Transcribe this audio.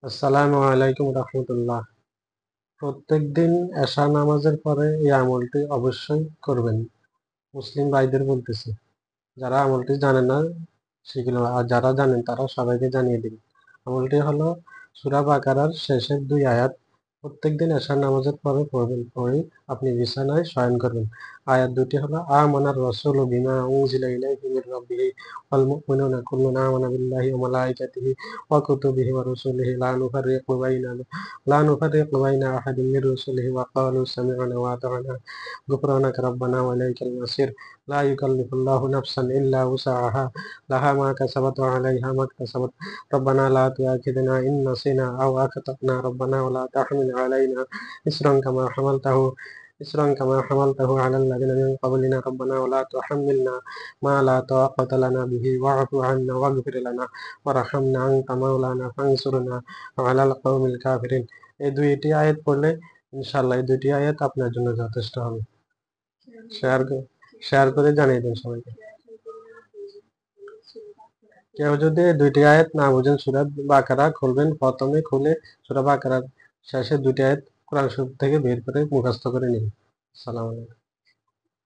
আসসালামু আলাইকুম রহমতুল্লাহ। প্রত্যেকদিন এশা নামাজের পরে এই আমলটি অবশ্যই করবেন। মুসলিম ভাইদের বলতেছি, যারা আমলটি জানে না সেগুলো, আর যারা জানেন তারা সবাইকে জানিয়ে দিন। আমলটি হলো সূরা বাকারার শেষের 2 আয়াত প্রত্যেকদিন এশার নামাজের পরে পড়বেন। পরেই আপনি বিছানায় শয়ন করবেন। আয়াত দুটি হলো আমানার রাসূলু বিমা উনজিলা ইলাইহি মির রাব্বিহি ওয়াল মুমিনুনা কুল্লুন আমানা বিল্লাহি ওয়া মালাইকাতিহি ওয়া কুতুবিহি ওয়া রুসুলিহি লা নুফাররিকু বাইনা আহাদিন মির রুসুলিহি ওয়া ক্বালু সামি'না ওয়া আতা'না গুফরানাকা রাব্বানা ওয়া ইলাইকাল মাসির। লা ইউকাল্লিফুল্লাহু নাফসান ইল্লা উসআহা লাহা মা কাসাবাত ওয়া আলাইহা মা ইকতাসাবাত। ربنا لا تؤاخذنا إن نسينا أو أخطأنا ربنا ولا تحمل علينا إصرا كما حملته على الذين من قبلنا ربنا ولا تحملنا ما لا طاقة لنا به واعف عنا واغفر لنا وارحمنا أنت مولانا فانصرنا على القوم الكافرين। এই দুইটি আয়াত পড়লে ইনশাআল্লাহ এই দুইটি আয়াত আপনার জন্য যথেষ্ট হবে। শেয়ার শেয়ার করে জানিয়ে দিন সবাইকে। কেউ যদি দুইটি আয়াত না বুঝেন, সূরা বাকারা খুলবেন, প্রথমে খুলে সূরা বাকারার শেষে দুইটি আয়াত কোরআন শরীফ থেকে বের করে মুখস্থ করে নিন। আসসালামু আলাইকুম।